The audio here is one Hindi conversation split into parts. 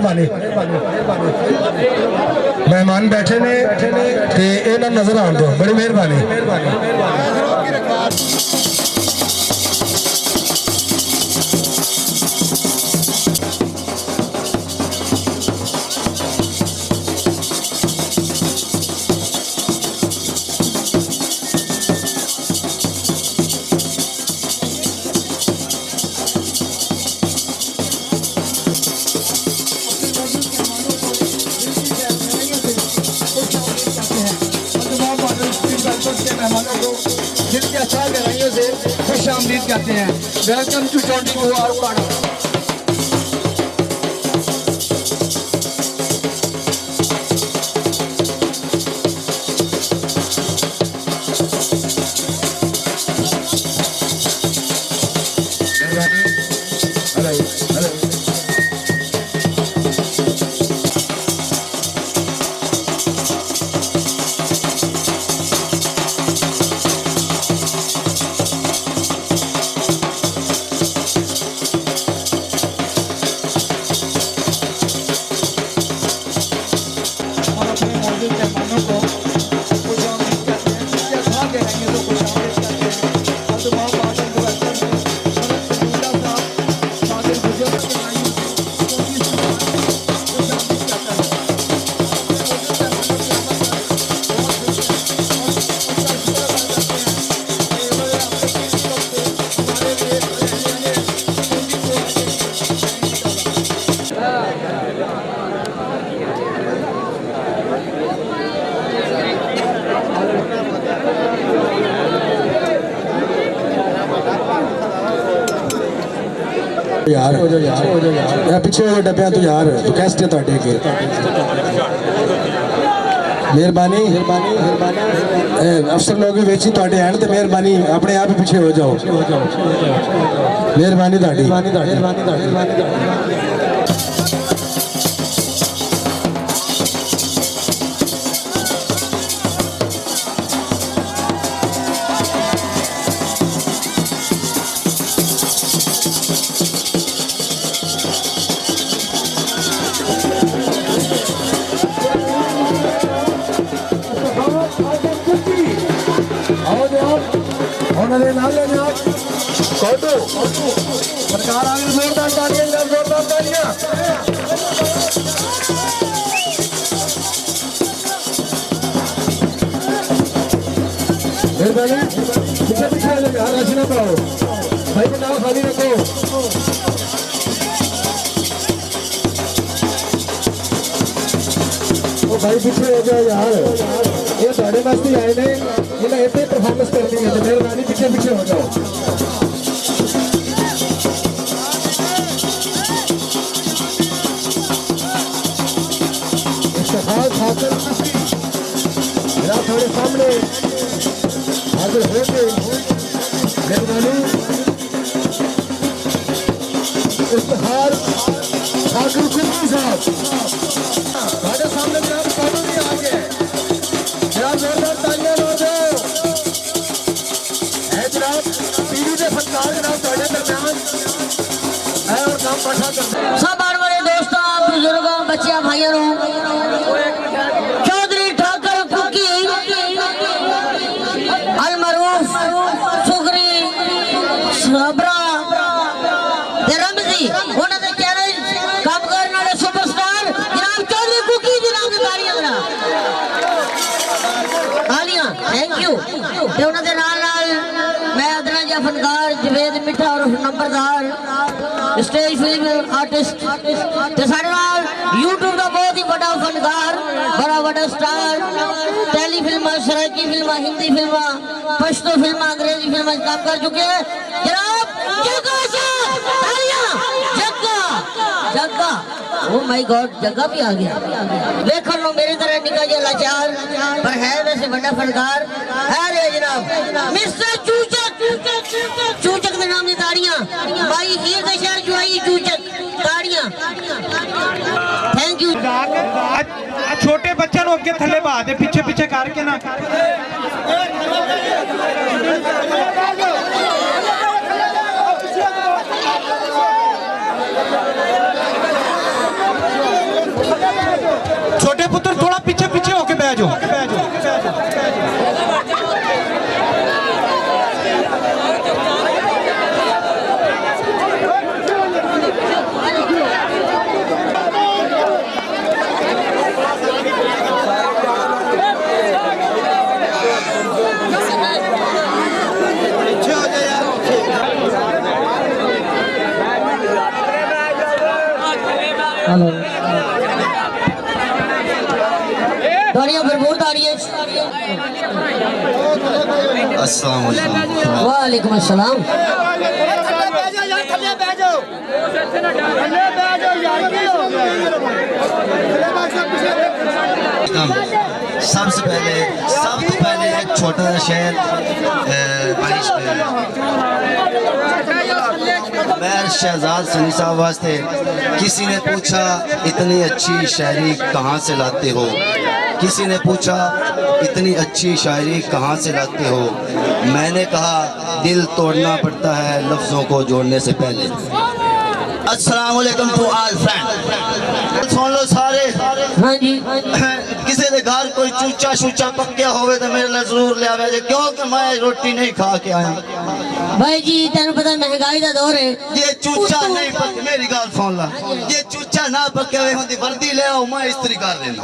मेहरबानी मेहमान बैठे ने ते इन्हां नजर आउण दो बड़ी मेहरबानी जिनके अच्छा गहराइयों से खुश आमदीद कहते हैं। वेलकम टू 24 आवर पाड़ा। यार पिछे हो डब्बिया तो यार रिक्वेस्ट है तुहाडे अगे मेहरबानी अफसर लोग भी वेची तुहाडे हैं ते मेहरबानी अपने आप ही पीछे हो जाओ मेहरबानी तुहाडी सरकार आगे जोरदार तालियां पीछे राशि ना पाओ भाई के नाम खाली रखो भाई पीछे हो जाओ यार ये थोड़े वास्ते आए ने इन्हें इतने परफॉर्मेंस करनी है मेहरबानी पीछे हो जाओ थोड़े सामने हाजिर हो गए मेहरबानी इफ्तिखार ठाकुर कुर्मी साहब हमारे सामने जनाब कानूनी आ गए जनाब जोरदार तालियां लो दो है जनाब पीढ़ी के फनकार जनाब थोड़े दरमियान है और काम पाठा करते हैं सब बड़े दोस्तों बुजुर्गों बच्चियां भाइयों चौधरी ठाकर कुकी अलमरूफ सुगरी सबरा रमजी उन्होंने चैनल काम करने वाले सुपरस्टार जनाब चौधरी कुकी जनाब की तालियां करा तालियां थैंक यू ते उन्होंने नाल मैं अदना जा फनकार जवेद मिठा और नंबरदार स्टेज फिल्म आर्टिस्ट ते सारे नाल यूट्यूब का बहुत ही बड़ा फनकार बड़ा बड़ा star telefilm Saraiki film Hindi film Pashto film अंग्रेजी फिल्म काम कर चुके हैं जनाब जग्गा ओ माय गॉड जग्गा भी आ गया देखो लो मेरी तरह निकल जा लाचार पर है वैसे बड़ा फनकार है रे जनाब मिस्टर चूचक के नाम की ताड़ियां भाई हीर का शहर जुआई चूचक ताड़ियां थैंक यू छोटे बच्चों को अगे थले बहा दे पीछे पीछे करके ना ताड़ियां भरपूर ताड़ियां। अस्सलाम वालेकुम। वालेकुम अस्सलाम। सबसे पहले एक छोटा सा शेर मैं शहजाद सनी साहब वास्ते। किसी ने पूछा इतनी अच्छी शायरी कहाँ से लाते हो, किसी ने पूछा इतनी अच्छी शायरी कहाँ से लाते हो। मैंने कहा दिल तोड़ना पड़ता है लफ्ज़ों को जोड़ने से पहले। अस्सलाम वालेकुम टू ऑल फ्रेंड। सुन लो सारे। हाँ जी। किसी के घर कोई चूचा शूचा पक्या होवे तो मेरे लिए जरूर ले आवे, क्योंकि मैं रोटी नहीं खा के आया। भाई जी तेन पता महंगाई का दौर है। ये चूचा नहीं पक, मेरी गल सुन ला, ये चूचा ना पक्या हुए होंदी वर्दी ले आओ, मैं इस्त्री कर देना।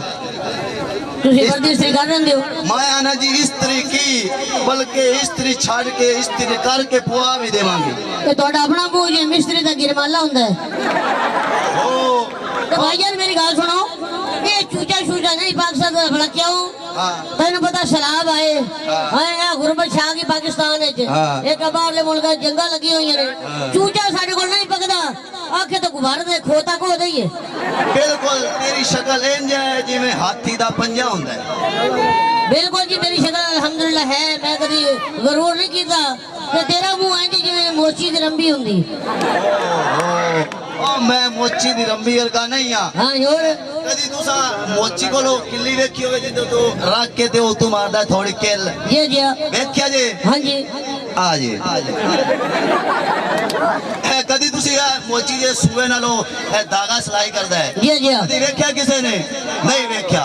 तुसी वर्दी इस्त्री कर रहे हो? मैं आना जी इस्त्री की, बल्कि इस्त्री छाड़ के इस्त्री करके पुआ भी देवांगी। तो तोड़ा अपना मुंह जे मिस्त्री का गिरमाला हुंदा है। तो भाई जान मेरी गल सुनो, ये चूचा शूचा नहीं पाक सकता भला क्यों? तेन पता सैलाब आए हां गुरबत छा गई पाकिस्तान विच, एक बाहरले मुल्क जंगा लगी हुई ने, चूचा साडे कोल नहीं पकदा, आखे तो गुब्बारे दे खोता को दईए। बिल्कुल तेरी शक्ल इंज है जिवें हाथी दा पंजा हुंदा है। बिल्कुल जी मेरी शक्ल अल्हम्दुलिल्लाह है, मैं कभी गरूर नहीं कीता। ते तेरा मुंह इंज जिवें मोची दी रंबी हुंदी। ओ मैं मोची दी रंबी वर्गा नहीं हां। हां और कदी तुसा मोची कोलो किल्ली वेखी होवे जिद्दो तू रख के ते ओ तू मारदा थोड़ी किल जी जी वेख्या जे? हां जी आ जे कदी तुसी मोची जे सूए नालो धागा सिलाई करदा है? जी जी कदी वेख्या किसे ने? नहीं वेख्या।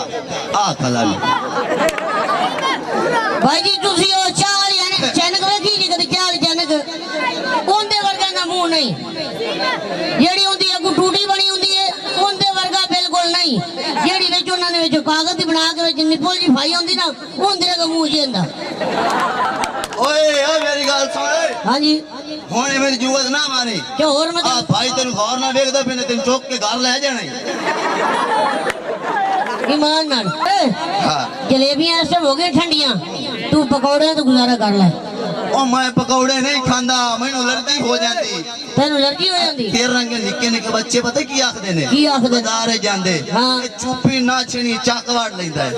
आ कला भाई जी तुसी ओ चाल यानी चैनक वेखी जी कदी चाल चैनक ओंदे वर्गा दा मुंह नहीं, जेड़ी होंदी है को टूटी बनी होंदी है ओंदे वर्गा बिल्कुल नहीं, जेड़ी विच उन्हां ने विच कागज दी बना के विच निप्पल जी फाई होंदी ना ओंदे दा मुंह जी हुंदा। ओए ओ मेरी गल सुन। हां जी हुणे मेरी जुवत ना मानी क्यों और आ मतलब भाई तेन गौर ना वेखदा पे ने तेन चुक के घर ले जाना। ईमान नाल हां जलेबियां ऐसे हो गई ठंडियां, तू पकौड़े तो गुजारा कर ले। ओ मैं पकौड़े नहीं खांदा, मैनू एलर्जी हो जाती। तेन एलर्जी हो जाती? तेरे रंगे निक्के निक्के बच्चे पता की आखदे ने? की आखदे? बाजारे जांदे हाँ। चुप्पी ना छीनी चक वाड़ लैंदा है।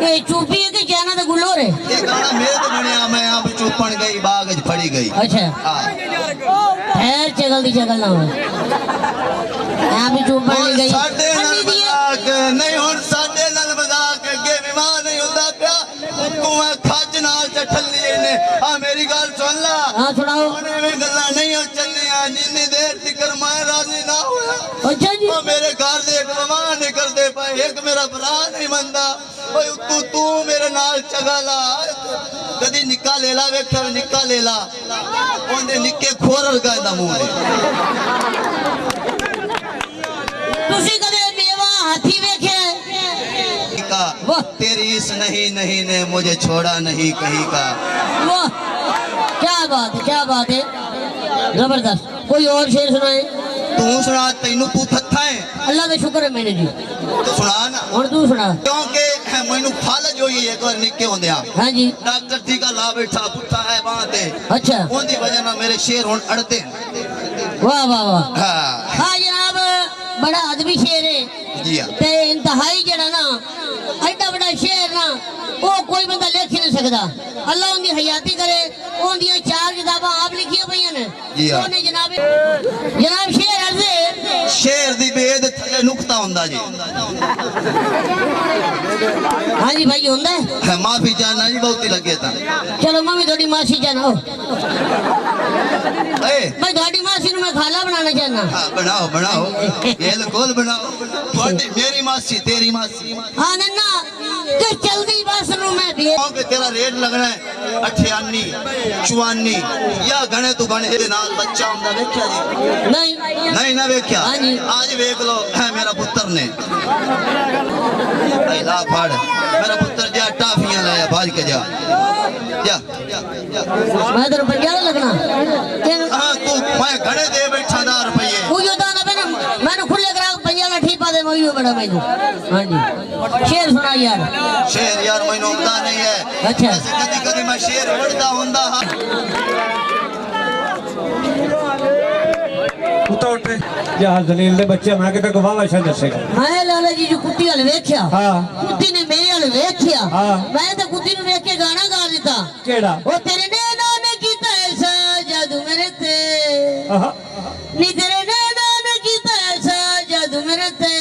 ए चुप्पी है कि चाइना दा गुल्लो रे? ये गाना मेरे तो बनया, मैं आप चुपन गई बाग च फड़ी गई। अच्छा हां खैर चगल दी चगल ना हो, यहां भी चुप पड़ गई। साडे नाल मजाक नहीं, हुन साडे नाल मजाक अगे विमान नहीं हुंदा पिया, तू मैं खज नाल चठली ने। आ मेरी गल सुन ला। हां सुनाओ। ओने में गल्ला नहीं हो चलिया जिन्नी देर तिकर मैं राजी ना होया। अच्छा जी ओ मेरे घर दे एक विमान नहीं करदे पे, एक मेरा भरा नहीं मनदा। ओए तू मेरे नाल चगा ला, कदी निक्का लेला वेखा निक्का लेला ओंदे निक्के खोरल गांदा मुंह ने। तुसी कदे मेवा हाथी वेखे? वाह तेरी इस नहीं नहीं ने मुझे छोड़ा नहीं कहीं का। वाह क्या बात है, क्या बात है, जबरदस्त। कोई और शेर सुनाए? तू सुना, तेनू तू थथा है। अल्लाह का शुक्र है मैंने जी। तू सुना ना, और तू सुना। क्योंकि मैनू फालज होई एक बार निक्के होंदे हां जी डॉक्टर टीका ला बैठा पुट्ठा है बांह ते। अच्छा ओंदी वजह ना मेरे शेर हुन अड़ते। वाह वाह वाह। हां हाँ जनाब बड़ा अदबी शेर है जी हां। ते इंतहाई जड़ा ना एडा बड़ा शेर ना वो कोई बंदा लिख ही नहीं सकता। अल्लाह उनकी हयाती करे, उनकी 4 किताबां आप लिखिया पईयां ने। जी हां। ओने जनाब शेर अर्ज़े शेर दी बेद थले नुक्ता हुंदा जी। हाँ जी भाई हुंदा है। माफी चाहना जी बहुत ही लगे था। चलो मम्मी थोड़ी मासी जानो, ए मैं थोड़ी मासी नु मैं खाला बनाना चाहना। हां बनाओ बनाओ बिल्कुल बनाओ। थोड़ी मेरी मासी तेरी मासी। हाँ नन्ना कि जल्दी बस नु मैं भी क्योंकि तेरा रेट लगना है 98 54 या गणे तू गणे दे नाल बच्चा हुंदा वेख्या जी? नहीं नहीं ना वेख्या? हाँ जी। आज वेख लो है मेरा पुत्र ने ला फाड़ मेरा पुत्र जा टाफियां लाया भाज के जा जा मैं तेरे पंजाब लगना हां तू मैं गणे दे बैठा 10 रुपए वो जो दाना मैंने खुले करा बड़ा मैनू। हाँ जी शेर सुना यार। शेर यार मैनू आंदा नहीं है। अच्छा वैसे कदी कदी मैं शेर पढ़दा हुंदा हां। उठो उठे जहाँ जलील दे बच्चे मैं कि गवाह वैसा दसेगा। मैं लाला जी जो कुत्ती हल वेख्या हाँ कुत्ती ने मेरे हल वेख्या हाँ। मैं तो कुत्ती नु वेख के गाना गा दिता। केड़ा ओ तेरे नैना ने कीता ऐसा जादू मेरे ते आहा। नी तेरे नैना ने कीता ऐसा जादू मेरे ते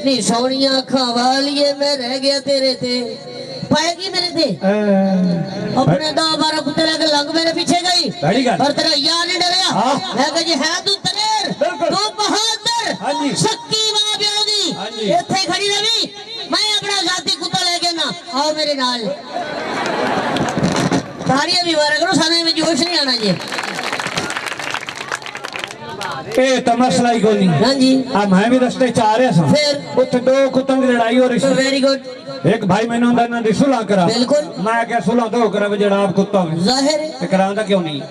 नी सोनिया अखां वालिए मैं रह गया तेरे ते पाएगी मेरे थे अपने 10-12 कुत्ते लेके लंग मेरे पीछे गई और तेरा यार नहीं डरया। मैं कह जी है तू तनेर तू बहादुर शक्ति मां ब्योगी इथे खड़ी रही मैं अपना जाती कुत्ता लेके ना आओ मेरे नाल तारियां भी मारा करो सारे में जोश नहीं आना जी। ए तो मसला ही कोई नहीं। हाँ जी आ मैं भी रस्ते च आ रहा था फिर उत्थे दो कुत्तों की लड़ाई हो रही थी। वेरी गुड एक भाई मैंने उन्होंने ना दी सुलह करा। बिल्कुल मैं क्या सुलह तो करा जड़ा आप कुत्ता में जाहिर है ते करांदा क्यों नहीं।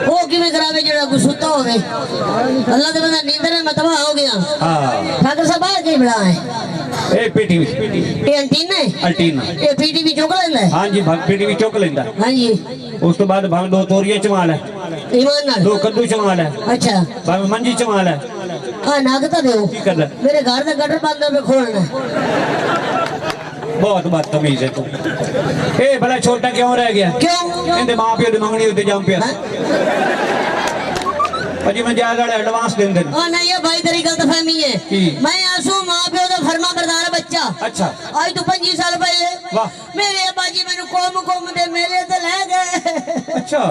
वो किवें करावे जड़ा गुस्सा होवे अल्लाह दे बंदा नींदर में मतवा हो गया। हां ठाकुर साहब बाहर कहीं बड़ा है ए पीटीवी ये एंटीना है अल्टीना ये पीटीवी चुक लेंदा है। हां जी भाग पीटीवी चुक लेंदा। हां जी उस तो बाद भाग दो तोरिए चमाल है ईमान नाल दो कद्दू चमाल है अच्छा भाग मंजी चमाल है। हां नागता देओ की करदा मेरे घर का गटर बंद पे खोलना बहुत बदतमीज है तू। ए भला छोटा क्यों रह गया क्यों इनके मां प्यो दी मंगनी उत्ते जम पिया अजी मैं ज्यादा एडवांस देन देन। हां नहीं ये भाई तेरी गलतफहमी है मैं आंसू मां प्यो दा फरमा बरदार बच्चा। अच्छा आज तो 25 साल पहले वाह मेरे अब्बा जी मैनू कोम दे मेले ते ले गए। अच्छा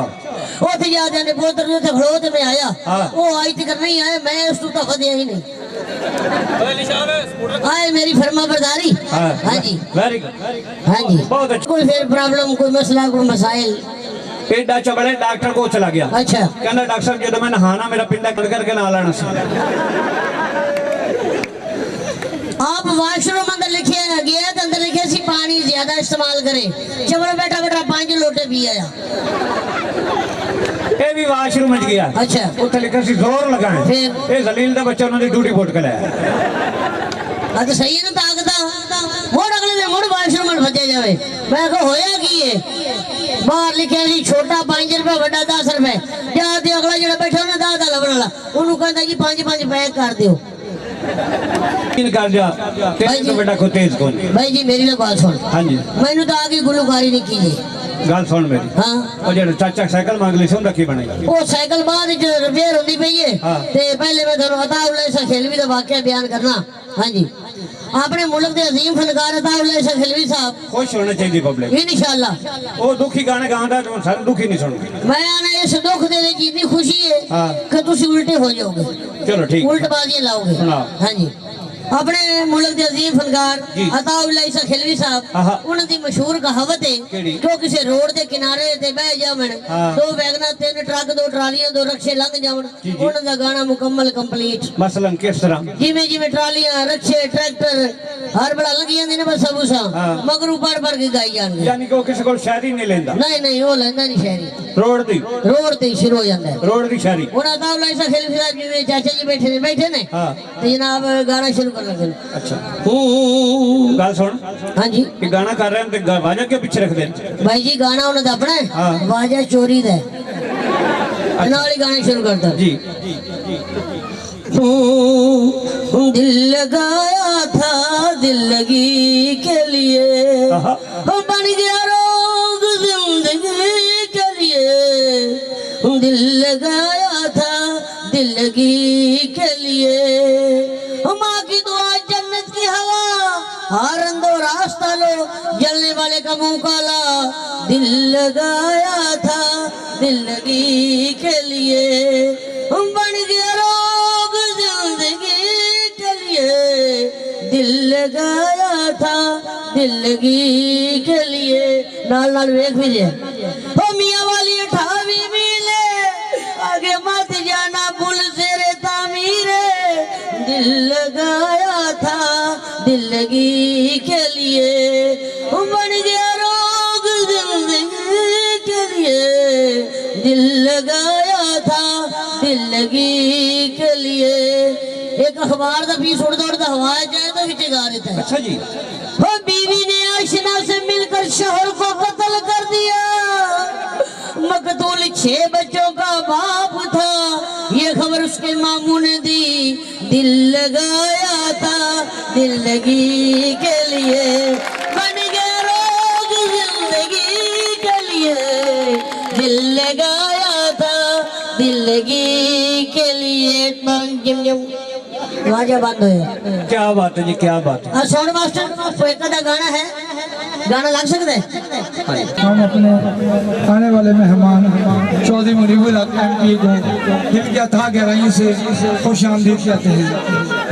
ओथे जादे ने पोतर ने खड़ो ते मैं आया हाँ। वो आज तक नहीं आए मैं उस तो तक दिया ही नहीं आए मेरी फरमा बरदारी। हाँ जी वेरी गुड हाँ जी बहुत अच्छा। कोई फिर प्रॉब्लम कोई मसला कोई मसाइल एडा चबड़े डॉक्टर को चला गया। अच्छा कहना डॉक्टर साहब जो मैं नहाना मेरा पिंडा कट करके ना लाना सी। आप वॉशरूम अंदर लिखे गया तो अंदर लिखे सी पानी ज्यादा इस्तेमाल करे चबड़ा बैठा बैठा 5 लोटे पी आया। ए भी वॉशरूम में गया। अच्छा उत्थे लिखा सी जोर लगाए फिर ए जलील दा बच्चा उन्होंने ड्यूटी पोट के लाया। तो सही है ना ताकता मोड़ अगले दिन मोड़ वॉशरूम में भजे जावे मैं कहो होया की है बाहर लिखे सी छोटा 5 रुपए बड़ा 10 रुपए जाते अगला जड़ा बैठा ना 10 लबड़ वाला उन्होंने कहता जी 5-5 पैक कर दियो। इन कर जा तेरे तो बेटा को तेज कौन भाई जी मेरी ना बात सुन। हां जी मैंने तो आगे गुलकारी नहीं की गल सुन मेरी। हाँ और जेड़ा चाचा साइकिल मांग ली सी उनकी बनाई वो साइकिल बाद रिपेयर होती पई है ते पहले मैं थानू अताउल्लाह शाह खिलवी दा वाकया बयान करना। हां जी अपने मुल्क के अजीम फनकार अताउल्लाह शाह खिलवी साहब खुश होना चाहिए पब्लिक इंशाल्लाह वो दुखी गाने गांदा तो सर दुखी नहीं सुनती। मैं आना इस दुख दे विच इतनी खुशी है कि तुसी उल्टे हो जाओगे चलो ठीक उल्टबाजी लाओगे। हां जी अपने मुल्क के अजीम फनकार अताउल्लाह शाह खिलवी साहब उनकी मशहूर कहावत है जो किसी रोड के किनारे ते बह जावन 2 वैगना 3 ट्रक 2 ट्रालियां 2 रक्शे लंघ जावन उनका गाना मुकम्मल कंप्लीट। मसलन किस तरह जिमें जिमें ट्रालियां रक्शे ट्रैक्टर हर बड़ा लगी जांदे ने बस सब उसा मगर ऊपर पर के गाई जाणगे यानी कि वो किसी को शायरी नहीं लेंदा। नहीं वो लेंदा नहीं शायरी रोड दी शुरू हो जांदा है रोड दी शायरी। और अताउल्लाह शाह खिलवी साहब जी चाचा जी बैठे ने तो जनाब गाना शुरू कर लगे। अच्छा गल सुन। हाँ जी कि गाना कर रहे हैं तो वाजा क्यों पीछे रख दे भाई जी गाना उन्होंने अपना है वाजा चोरी दा नाल ही गाना शुरू करता जी। दिल लगाया था दिल लगी के लिए बन गया रोग जिंदगी के लिए दिल लगाया था दिल लगी के लिए माँ की दुआ जन्नत की हवा हर अंदो रास्ता लो जलने वाले का मुंह काला दिल लगाया था दिल लगी के लिए बन गया रोग जिंदगी के लिए दिल लगाया था दिल लगी के लिए नाल नाल वेख भी जे ओ मियां वाली 28 मिले आगे मत जाना पुल से रे तामीरे दिल लगाया था दिल लगी के लिए बन गया रोग जिंदगी के लिए दिल लगाया था दिल लगी के लिए। एक अखबार का पीस उड़ता उड़ता हवा जाए तो पीछे गा देता है। अच्छा जी। वो बीवी ने आशिना से मिलकर शोहर को कत्ल कर दिया। मकतूल 6 बच्चों का बाप था। ये खबर उसके मामू ने दी। दिल लगाया था जिंदगी के लिए, बन गया रोग जिंदगी के लिए। दिल लगाया था जिंदगी के लिए। आवाज़ बंद हो। क्या बात है जी, क्या बात है। साउंड मास्टर कोई एक आधा गाना है, गाना लग सकता है। हम अपने आने वाले मेहमान चौधरी मुनीबुल हक MP को दिल की अथाह गहराइयों से खुश आमदीद कहते हैं।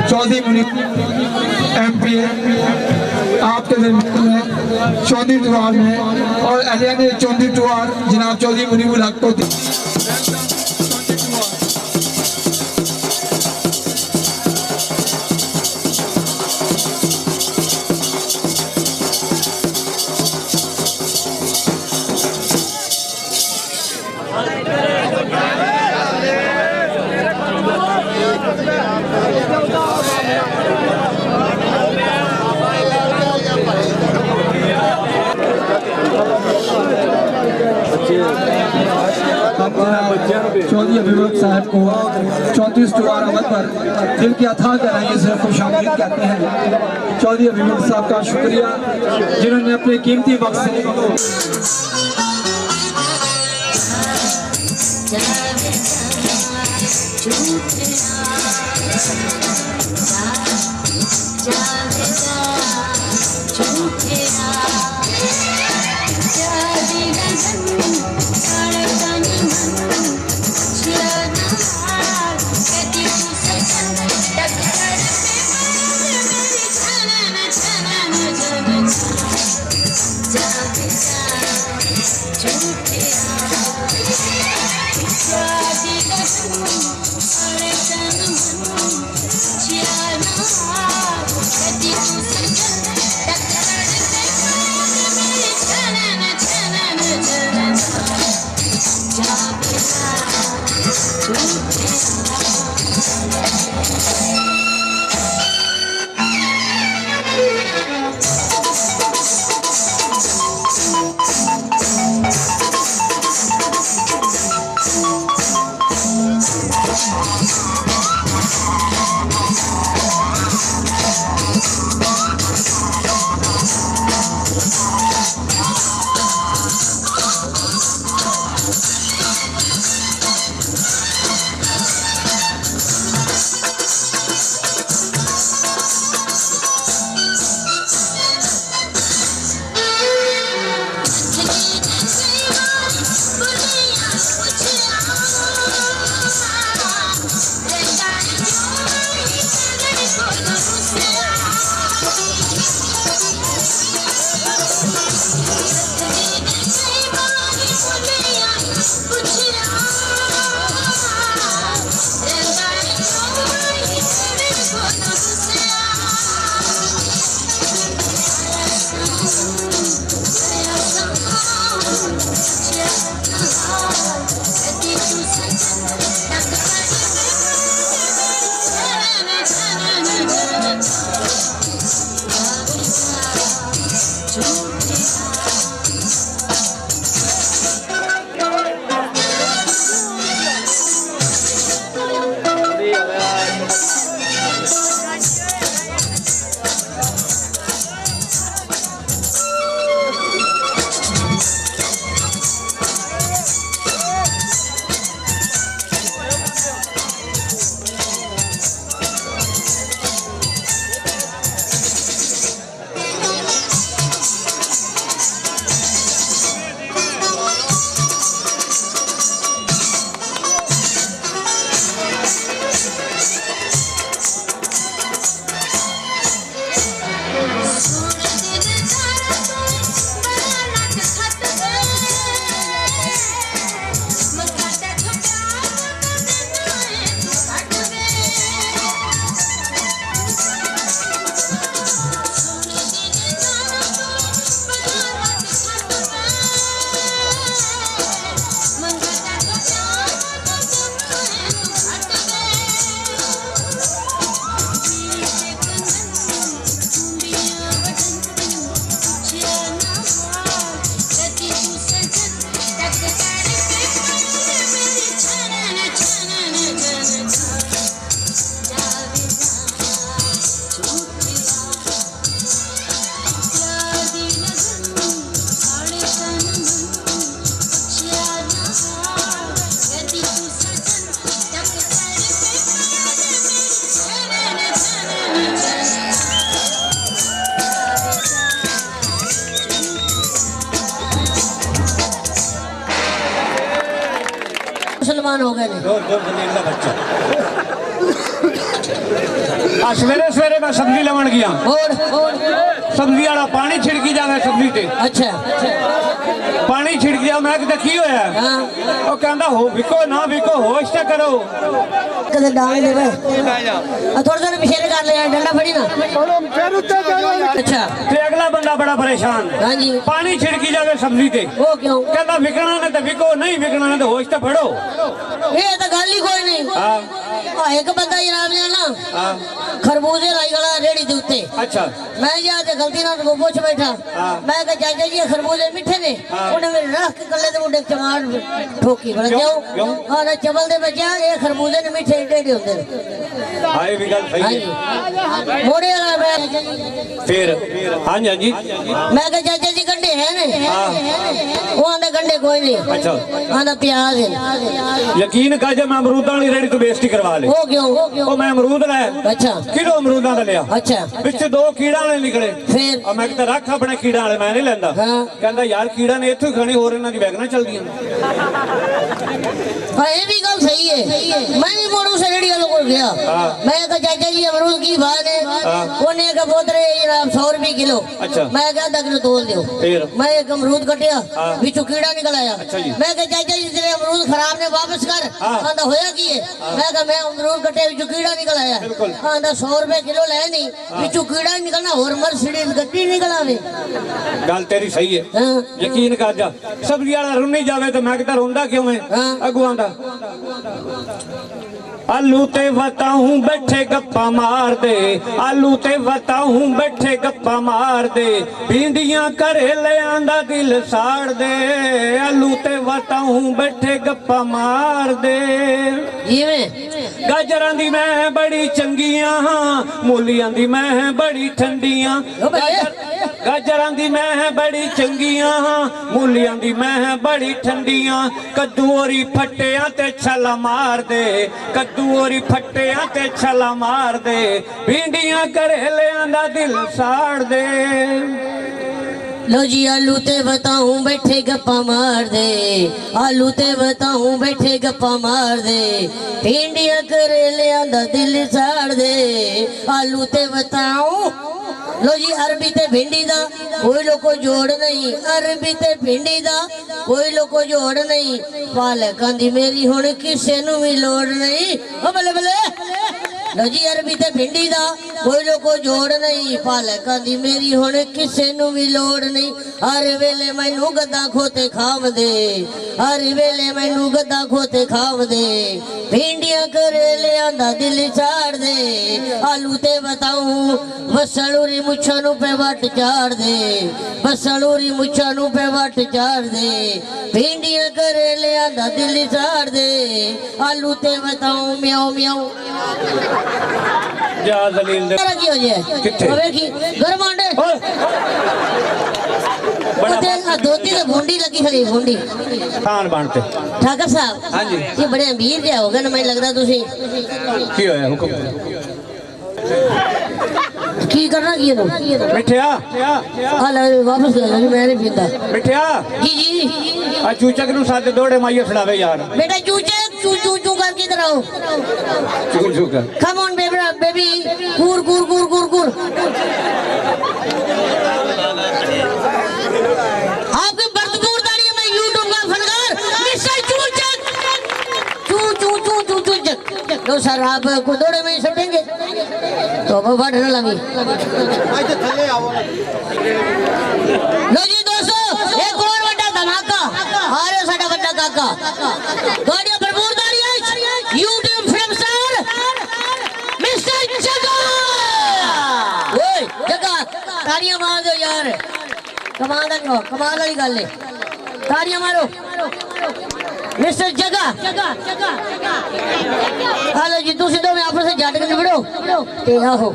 चौधरी मुनीब MP आपके दरमियान में चौधरी दुआर में और अहलियाने चौधरी दुआर जनाब चौधरी मुनीबुल हक को चौधरी अभिमत साहब को 34 दुआर अवध पर दिल की अथाह गहराइयों से खुशामदीद कहते हैं। चौधरी अभिमत साहब का शुक्रिया जिन्होंने अपने कीमती वक्त से मुसलमान हो गए ने। सवेरे सवेरे मैं सब्जी लवन गया, और सब्जी वाला पानी छिड़की जावे सब्जी ते, अच्छा पानी छिड़क दिया। मैं कहता की होया? हाँ वो कहता हो विको ना विको, होश तो करो। कदे डांग दे वे थोड़ा सा पीछे कर ले, डंडा फड़ी ना। अच्छा ते अगला बंदा बड़ा परेशान, हाँ जी पानी छिड़की जावे सब्जी ते, वो क्यों? कहता विकना ने तो विको, नहीं विकना ने तो होश तो फड़ो। ये तो गल ही कोई नहीं। हाँ एक बंदा जनाब ने ना हाँ खरबूजे लाई गला रेड़ी दे उत्ते, अच्छा मैं जा के गलती नाल को पूछ बैठा, मैं कहा चाचा जी ये खरबूजे मिठे ने, उन्हें मेरे रख के गले ते मुंडे चमार ठोकी। बोला क्यों? हां ना चबल दे बच्चा ये खरबूजे ने मिठे टेढ़े होंदे। हां ये भी गल सही है। मोड़े वाला मैं फिर हां जी मैं कहा चाचा जी गंढे हैं ने? वो आंदा गंढे कोई नहीं। अच्छा आंदा प्याज है। यकीन कर जे मैं अमरूदां वाली रेड़ी तो बेइज्जती करवा ले। वो क्यों? ओ मैं अमरूद ले, अच्छा किलो अमरूदां दा लिया, अच्छा विच दो कीड़ा वाले निकले। फिर और मैं कहता रख अपने कीड़ा वाले, मैं नहीं लेंदा। हाँ। कहंदा यार कीड़ा ने इत्थों ही खानी, होर इन्हां दी वैगना चलदियां। हाँ ये भी गल सही है। मैं भी मोड़ू से रेडी वालों को गया, मैं कहा चाचा जी अमरूद की बात है, उन्हें कहा बोतरे जनाब 100 रुपए किलो। अच्छा मैं कहा 10 किलो तोल दो। फिर मैं एक अमरूद कटिया, बिचू कीड़ा निकल आया। अच्छा जी। मैं कहा चाचा जी तेरे अमरूद खराब ने वापस कर। आंदा होया की है? मैं कहा मैं अमरूद कटे बिचू कीड़ा निकल आया। आंदा 100 रुपए किलो ले नहीं, बिचू कीड़ा निकलना और मर्सिडीज गड्डी निकल आवे। गल तेरी सही है, यकीन कर जा। सब्जी वाला रुन्नी जावे तो मैं कहता रोंदा क्यों है? अगुआं दा आलू ते बताऊं बैठे गप्पा मार दे, आलू ते बताऊं बैठे गप्पा मार दे, भिंडियां करेले आंदा दिल साड़ दे, आलू ते बताऊं बैठे गप्पा मार दे। गाजरां दी मैं बड़ी चंगियां हां, मूलियां दी मैं बड़ी ठंडियां। गाजरां दी मैं बड़ी चंगियां हां, मूलियां दी मैं बड़ी ठंडियां। कद्दू औरी फट्टियां ते छला मार दे, कद्दू औरी फट्टियां ते छला मार दे, भिंडियां करेलियां दा दिल साड़ दे। लो जी आलू ते बताऊं बैठे गप्पा मार दे, आलू ते बताऊं बैठे गप्पा मार दे, भिंडियां करेलियां दा दिल साड़ दे। आलू ते बताऊं लो जी अरबी ते भिंडी दा कोई लोको जोड़ नहीं, अरबी ते भिंडी दा कोई लोको जोड़ नहीं, पालकां दी मेरी हुण किसे नूं भी लोड़ नहीं। ओ बल्ले बल्ले लो जी अरबी ते भिंडी दा कोई लोको जोड़ नहीं, पालकां दी मेरी हुण किसे नूं भी लोड़ नहीं। हर वेले मैनू गद्दा खोते खाव दे, हर वेले मैनू गद्दा खोते खाव दे, भिंडियां करेलियां दा दिल चाड़ दे। आलू ते बताऊं बसलूरी मुच्छां नूं पे वट चाड़ दे, बसलूरी मुच्छां नूं पे वट चाड़ दे, भिंडियां करेलियां दा दिल चाड़ दे। आलू ते बताऊं म्याऊ म्याऊ जा जलील दे की हो जाए किथे अबे की घर मांडे बड़ा धोती ते भूंडी लगी खड़ी भूंडी थान बनते। ठाकर साहब हां जी ये बड़े अमीर जे हो गए ना, मैं लगदा तुसी की होया हुक्म की करना की है तो मिठिया हां ले वापस ले लो, मैं नहीं पींदा। मिठिया जी जी आ चूचक नु साथ दौड़े माइयो छड़ावे यार। बेटा चूचे चू चू चू कर के इधर आओ। चूचक कम ऑन बेबी बेबी कूर कूर कूर कूर कूर। आपकी भरपूर ताड़ी है, मैं यूट्यूब का फनकार मिस्टर चूचक चू चू चू चू चूचक। लो सर आप को दौड़े में सटेंगे तो वो बढ़ ना लगी। लो जी दोस्तों एक और बड़ा धमाका आ रहा साडा बड़ा काका गाड़ियां भरपूर ताड़ी है यूट्यूब फिल्म स्टार मिस्टर जगा। ओए जगा ताड़ियां मार दो यार, कमाल वाली गल है, ताड़ियां मारो मिस्टर जगा। हेलो जी तुम दो में आपस में जट के निबड़ो ते आहो।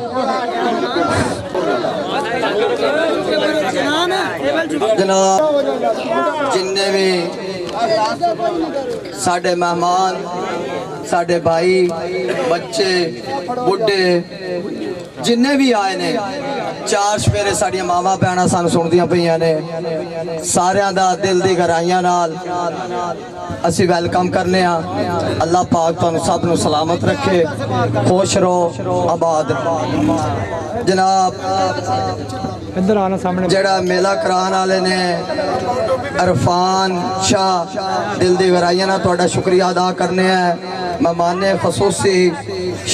जनाब जिन्ने भी साडे मेहमान, साडे भाई, बच्चे, बुढ़े जिन्ने भी आए ने चार सवेरे साड़ियां मावां भैणां सानू सुनदियां पईयां ने सारियां दा दिल दी गहराइयां नाल असी वेलकम करने अल्लाह पाक तुहानू सब नू सलामत रखे खुश रहो आबाद रहो जनाब इधर आना सामने जेड़ा मेला कराने वाले ने इरफान शाह दिल दी गहराइयां नाल तुहाडा शुक्रिया अदा करने मेहमान खसूसी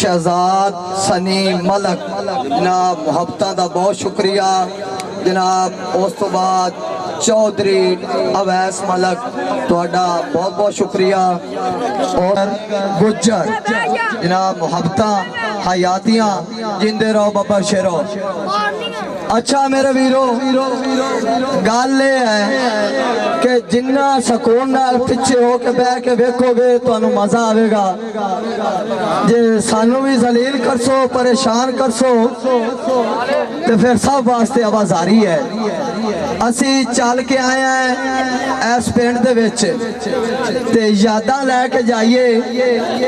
शहजाद सनी मलक जनाब मुहब्बतां दा बहुत शुक्रिया जनाब उस तो बाद चौधरी अवैस मलक तुहाडा बहुत बहुत शुक्रिया और गुज्जर जनाब मुहब्बतां हयातियां जिंदे रहो बब्बर शेरो। अच्छा मेरे वीरो गल है कि जिन्ना सकून नाल पिछे हो के बह के वेखोगे तुहानू मजा आवेगा जे सानू भी जलील करसो परेशान करसो तो फिर सब वास्ते आवाजारी है। असी चल के आए हैं इस पिंड दे विच ते यादां लैके जाइए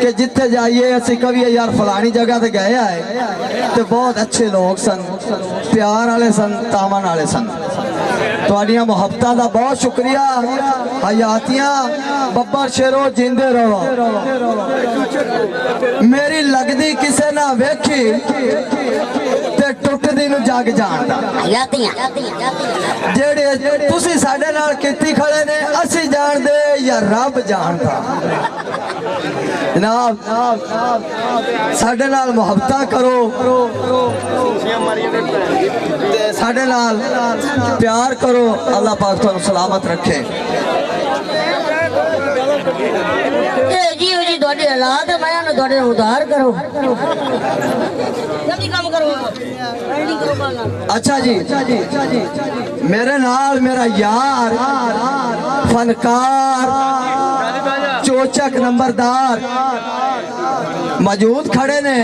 कि जिथे जाइए असी कभी यार फलानी जगह ते गए आए ते बहुत अच्छे लोग सन प्यार वाले सन तावन वाले सन। तुहाडियां मुहब्बतां दा बहुत शुक्रिया हयातियां बब्बर शेरो जिंदे रहो। मेरी लगदी किसे ना वेखी ते टुटदी नू जग जानदा जेड़े तुसी साडे नाल कीती खड़े ने असी जानदे या रब जानदा। जनाब साडे नाल मुहब्बतां करो ते साडे नाल प्यार करो अल्लाह पाक तुहानू सलामत रखे। जी जी ਤੁਹਾਡੇ ਹਾਲਾत ਮੈਂ ਨਾ ਤੁਹਾਡੇ ਉਧਾਰ ਕਰੋ ਜਲਦੀ ਕੰਮ ਕਰੋ ਐਂਡੀ ਕਰੋ ਬਾਲਾ। अच्छा जी मेरे नाल मेरा यार फनकार चोचक नंबरदार मौजूद खड़े ने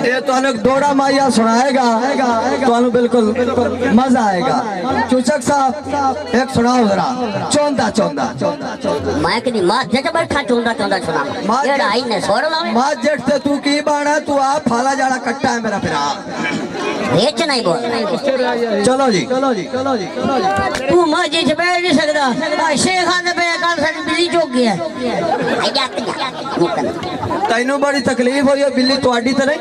ये तुहानू दौड़ा माइया सुनाएगा तुहानू बिल्कुल मजा आएगा। चोचक साहब एक सुनाओ जरा चौंदा चौंदा मैं कदी मां जट बैठा चोंदा चोंदा सुना ये ढाई ने सोड़ लावे मां जेठ ते तू की बाणा तू आप फाला जाड़ा कट्टा है मेरा फिरा बेच नहीं बोल चलो जी तू मजे च बैठ नहीं सकदा शेखा ने पे कल साडी बिल्ली चुक गया तैनू बड़ी तकलीफ हुई है बिल्ली तुहाडी ते नहीं।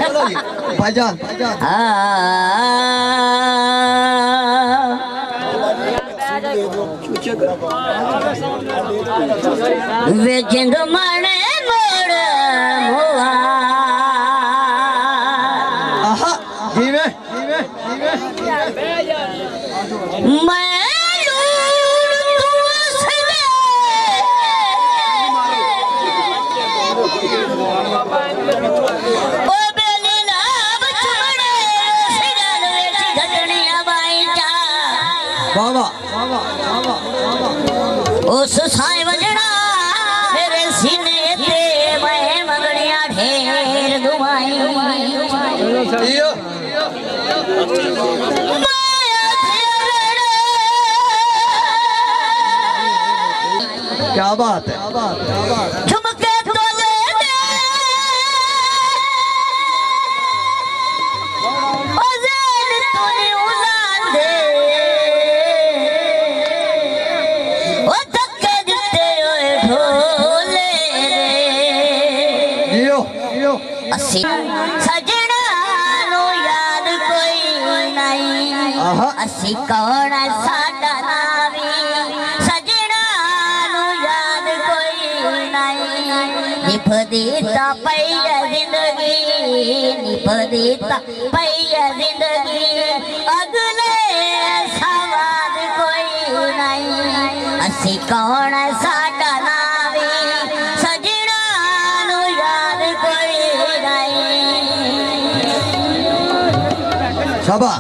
चलो जी भाईजान वे जिंद मने मोड़ मोआ आहा जीवे मैं उस साई वजना मेरे सीने ते मैं मंगड़ियां ढेर दुआई क्या बात है झुमके तोले ओज़ेल तूने उलान दे ओ धक्के दिते ओए ढोले जियो असी सजना नो याद कोई नहीं असी कौन साडा नावी सजना नो याद कोई नहीं निभ देता पैया जिंदगी निभ देता पैया जिंदगी अगले सवाद कोई नहीं असी कौन साडा नावी सजना नो याद कोई नहीं शाबाश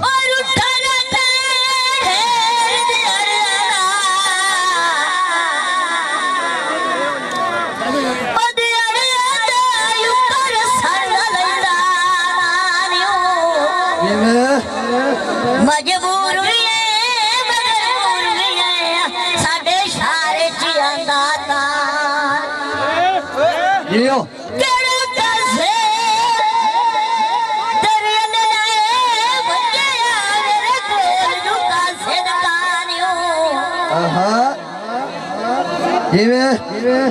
मजबूर साडे शारे च आंदा ता जियो तेरे दसे तेरे ਜਿਵੇਂ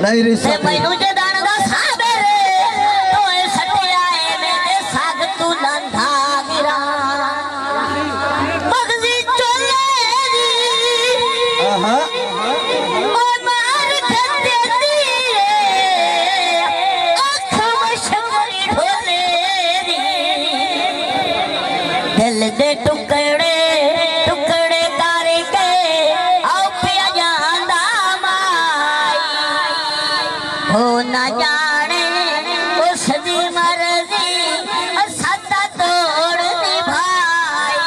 ਨਹੀਂ ਤੇ ਰਿਸ਼ਤੇ ਮੈਨੂੰ ਜਦਾਨ ਦਾ ਸਾਬਰੇ ਤੋਏ ਸੱਟਿਆ ਏ ਮੇਰੇ ਸਾਗ ਤੂੰ ਲੰਧਾ ਗਿਰਾ ਮਗਜ਼ੀ ਚੋਲੇ ਦੀ ਆਹਾ ਓ ਮਾਰ ਖੱਤੇ ਦੀ ਅੱਖ ਮਸ਼ਕਰੀ ਢੋਲੇ ਦੀ ਦਿਲ ਦੇ ਟੁਕੜੇ ਟੁਕੜੇ ਕਰਕੇ ਆਉ ਪਿਆ ਜਾਂਦਾ ਮਾਈ ਹੋ ਨਾ ਜਾਣੇ ਉਸ ਦੀ ਮਰਜ਼ੀ ਸਾਡਾ ਤੋੜ ਨਿਭਾਈ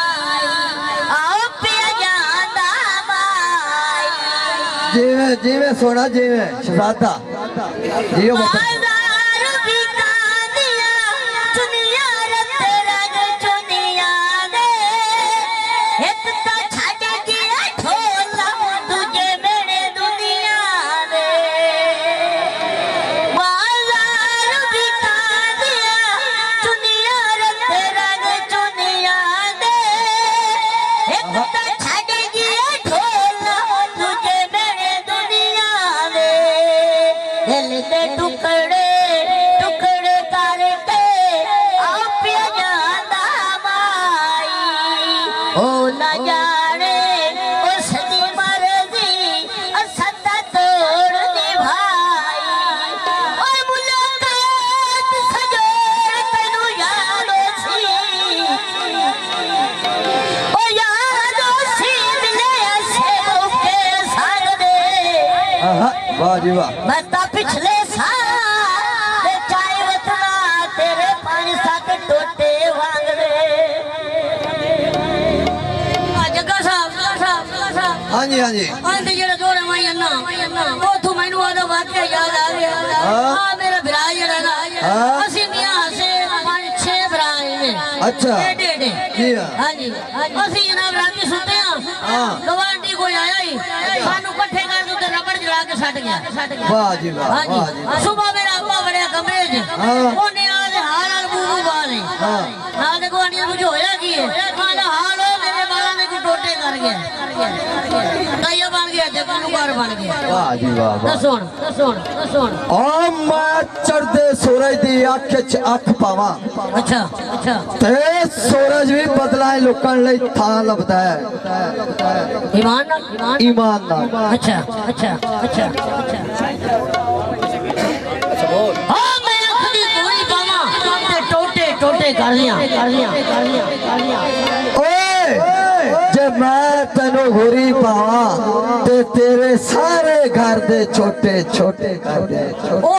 ਆਉ ਪਿਆ ਜਾਂਦਾ ਮਾਈ ਜਿਵੇਂ ਜਿਵੇਂ ਸੋਣਾ ਜਿਵੇਂ ਸ਼ਹਜ਼ਾਦਾ ਜੀਓ ਬੱਬਾ ਬਾਜ਼ਾਰ ਵਿਕਾਂ ਦੀਆਂ ਚੁੰਨੀਆਂ ਰੱਤ ਰੰਗ ਚੁੰਨੀਆਂ ਦੇ ਇੱਕ ਤਾਂ ਛੱਡ ਗਿਆ ਢੋਲਾ ਦੂਜੇ ਮੇਰੇ ਦੁਨੀਆ ਦੇ ਬਾਜ਼ਾਰ ਵਿਕਾਂ ਦੀਆਂ ਚੁੰਨੀਆਂ ਰੱਤ ਰੰਗ ਚੁੰਨੀਆਂ ਦੇ ਇੱਕ ਤਾਂ ਛੱਡ ਗਿਆ ਢੋਲਾ ਦੂਜੇ ਮੇਰੇ ਦੁਨੀਆ ਦੇ ਦਿਲ ਦੇ ਟੁਕੜੇ ਟੁਕੜੇ ਕਰਕੇ ਆਉ ਪਿਆ ਜਾਂਦਾ ਮਾਈ ਹੋ ਨਾ ਜਾਣੇ ਉਸ ਦੀ ਮਰਜ਼ੀ ਸੱਦਾ ਤੋੜ ਨਿਭਾਈ ਓਏ ਮੁਲਾਕਾਤ ਸਜੋੜ ਤੈਨੂੰ ਯਾਦ ਸੀ ਓ ਯਾਦ ਸੀ ਮਿਲੇ ਐਸੇ ਮੌਕੇ ਸੰਗ ਦੇ ਆਹਾ ਵਾਹ ਜੀ ਵਾਹ मैं तो पिछले साल चाय वतना तेरे पानी साथ टोटे वांग दे जग्गा साहब ਹਾਂਜੀ ਹਾਂਜੀ आंदे जेड़ा जोड़े माई अन्ना ओ तू मैनू आदा वाकया याद आ गया आ मेरा भरा जेड़ा ना ਅਸੀਂ मियां से 5-6 भरा ने अच्छा। डेढ़ जी हाँ। हां जी ਅਸੀਂ जनाब राती सुते हां गवांडी कोई आया ही सानू इकट्ठे कर दू ते रबड़ जला के छट गया ਵਾਹ ਜੀ ਵਾਹ हाँ ਵਾਹ ਜੀ जी सुबह मेरा अब्बा बड़े कमरे च ओने आले हाल बूबू बाले ना ते गोनिया मुझे होया की है माला हाल हो मेरे बाला में को टोटे कर गया दैया बन गया ते गुलकार बन गया ਵਾਹ ਜੀ ਵਾਹ ਵਾਹ सुन ਓ ਮੈਂ ਚੜਦੇ ਸੂਰਜ ਦੀ ਅੱਖ 'ਚ ਅੱਖ ਪਾਵਾਂ अच्छा अच्छा ਤੇ ਸੂਰਜ ਵੀ ਬਦਲਾਂ ਲੋਕਾਂ ਲਈ ਥਾਂ ਲੱਭਦਾ ਹੈ ईमान ਈਮਾਨ ਨਾਲ अच्छा अच्छा अच्छा अच्छा हाँ मैं अख दी गोली पावा ते टोटे टोटे कर लिया ਓਏ ਜੇ ਮੈਂ ਤੈਨੂੰ ਹੋਰੀ ਪਾਵਾਂ ਤੇ ਤੇਰੇ ਸਾਰੇ ਘਰ ਦੇ ਛੋਟੇ ਛੋਟੇ ਕਰ ਦੇ ओ